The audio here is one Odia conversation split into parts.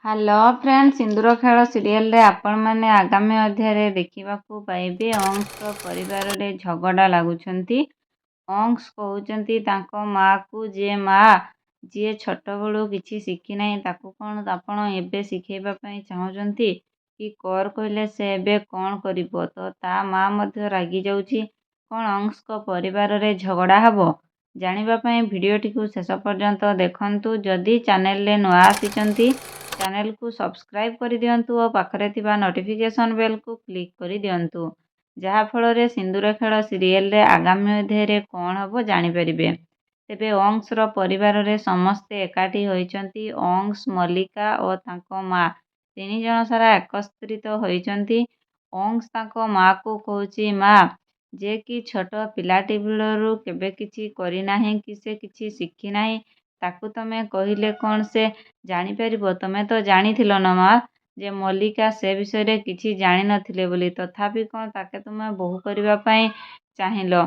ହ୍ୟାଲୋ ଫ୍ରେଣ୍ଡ, ସିନ୍ଦୁର ଖେଳ ସିରିଏଲରେ ଆପଣମାନେ ଆଗାମୀ ଅଧ୍ୟାୟରେ ଦେଖିବାକୁ ପାଇବେ ଅଂଶର ପରିବାରରେ ଝଗଡ଼ା ଲାଗୁଛନ୍ତି। ଅଂଶ କହୁଛନ୍ତି ତାଙ୍କ ମାଆକୁ, ଯିଏ ଛୋଟବେଳୁ କିଛି ଶିଖିନାହିଁ ତାକୁ କ'ଣ ଆପଣ ଏବେ ଶିଖେଇବା ପାଇଁ ଚାହୁଁଛନ୍ତି କି? କର କହିଲେ ସେ ଏବେ କ'ଣ କରିବ? ତ ତା ମାଆ ମଧ୍ୟ ରାଗି ଯାଉଛି। କ'ଣ ଅଂଶଙ୍କ ପରିବାରରେ ଝଗଡ଼ା ହେବ? ଜାଣିବା ପାଇଁ ଭିଡ଼ିଓଟିକୁ ଶେଷ ପର୍ଯ୍ୟନ୍ତ ଦେଖନ୍ତୁ। ଯଦି ଚ୍ୟାନେଲରେ ନୂଆ ଆସିଛନ୍ତି ଚ୍ୟାନେଲକୁ ସବସ୍କ୍ରାଇବ୍ କରିଦିଅନ୍ତୁ ଓ ପାଖରେ ଥିବା ନୋଟିଫିକେସନ୍ ବେଲକୁ କ୍ଲିକ୍ କରିଦିଅନ୍ତୁ, ଯାହାଫଳରେ ସିନ୍ଦୁର ଖେଳ ସିରିଏଲରେ ଆଗାମୀ ଅଧ୍ୟାୟରେ କ'ଣ ହେବ ଜାଣିପାରିବେ। ତେବେ ଅଂଶର ପରିବାରରେ ସମସ୍ତେ ଏକାଠି ହୋଇଛନ୍ତି। ଅଂଶ, ମଲ୍ଲିକା ଓ ତାଙ୍କ ମା ତିନିଜଣ ସାରା ଏକତ୍ରିତ ହୋଇଛନ୍ତି। ଅଂଶ ତାଙ୍କ ମାଆକୁ କହୁଛି, ମା, ଯେ କି ଛୋଟ ପିଲାଟି ବେଳରୁ କେବେ କିଛି କରିନାହିଁ କି ସେ କିଛି ଶିଖିନାହିଁ, ତାକୁ ତମେ କହିଲେ କ'ଣ ସେ ଜାଣିପାରିବ? ତମେ ତ ଜାଣିଥିଲ ନା ମା, ଯେ ମଲ୍ଲିକା ସେ ବିଷୟରେ କିଛି ଜାଣିନଥିଲେ ବୋଲି, ତଥାପି କ'ଣ ତାକେ ତୁମେ ବୋହୂ କରିବା ପାଇଁ ଚାହିଁଲ?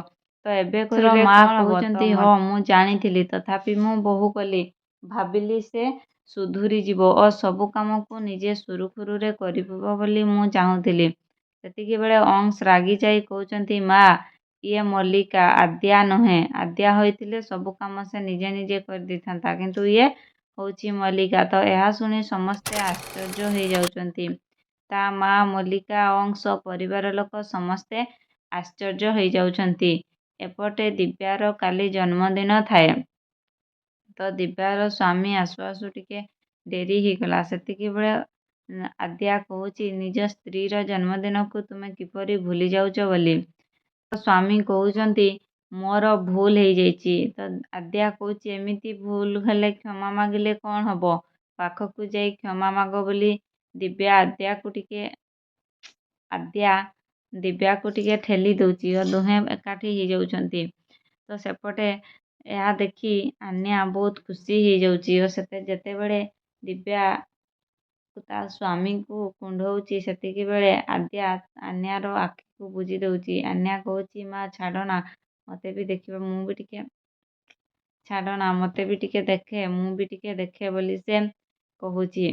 ତ ଏବେ କହିଲେ ମା କହୁଛନ୍ତି, ହଁ ମୁଁ ଜାଣିଥିଲି, ତଥାପି ମୁଁ ବୋହୂ କଲି। ଭାବିଲି ସେ ସୁଧୁରିଯିବ ଓ ସବୁ କାମକୁ ନିଜେ ସୁରୁଖୁରୁରେ କରିବ ବୋଲି ମୁଁ ଚାହୁଁଥିଲି। ସେତିକିବେଳେ ଅଂଶ ରାଗିଯାଇ କହୁଛନ୍ତି, ମା, ଇଏ ମଲ୍ଲିକା, ଆଦ୍ୟା ନୁହେଁ। ଆଦ୍ୟା ହୋଇଥିଲେ ସବୁ କାମ ସେ ନିଜେ ନିଜେ କରିଦେଇଥାନ୍ତା, କିନ୍ତୁ ଇଏ ହେଉଛି ମଲ୍ଲିକା। ତ ଏହା ଶୁଣି ସମସ୍ତେ ଆଶ୍ଚର୍ଯ୍ୟ ହେଇଯାଉଛନ୍ତି। ତା ମା, ମଲ୍ଲିକା, ଅଂଶ ପରିବାର ଲୋକ ସମସ୍ତେ ଆଶ୍ଚର୍ଯ୍ୟ ହେଇଯାଉଛନ୍ତି। ଏପଟେ ଦିବ୍ୟାର କାଲି ଜନ୍ମଦିନ ଥାଏ। ତ ଦିବ୍ୟାର ସ୍ୱାମୀ ଆସୁ ଆସୁ ଟିକେ ଡେରି ହେଇଗଲା। ସେତିକିବେଳେ ଆଦ୍ୟା କହୁଛି, ନିଜ ସ୍ତ୍ରୀର ଜନ୍ମଦିନକୁ ତୁମେ କିପରି ଭୁଲି ଯାଉଛ ବୋଲି। ତ ସ୍ୱାମୀ କହୁଛନ୍ତି, ମୋର ଭୁଲ ହେଇଯାଇଛି। ତ ଆଦ୍ୟା କହୁଛି, ଏମିତି ଭୁଲ ହେଲେ କ୍ଷମା ମାଗିଲେ କ'ଣ ହେବ? ପାଖକୁ ଯାଇ କ୍ଷମା ମାଗ ବୋଲି ଆଦ୍ୟା ଦିବ୍ୟାକୁ ଟିକେ ଠେଲି ଦେଉଛି ଓ ଦୁହେଁ ଏକାଠି ହେଇଯାଉଛନ୍ତି। ତ ସେପଟେ ଏହା ଦେଖି ଆନ୍ୟା ବହୁତ ଖୁସି ହେଇଯାଉଛି ଓ ଯେତେବେଳେ ଦିବ୍ୟା ତା ସ୍ୱାମୀକୁ କୁଣ୍ଢଉଛି, ସେତିକିବେଳେ ଆଦ୍ୟା ଆନ୍ୟାର ଆଖିକୁ ବୁଜି ଦେଉଛି। ଆନ୍ୟା କହୁଛି, ମା, ଛାଡ଼ ନା, ମୋତେ ବି ଦେଖିବା, ମୁଁ ବି ଟିକେ ଛାଡ଼ ନା, ମୋତେ ବି ଟିକେ ଦେଖେ, ମୁଁ ବି ଟିକେ ଦେଖେ ବୋଲି ସେ କହୁଛି।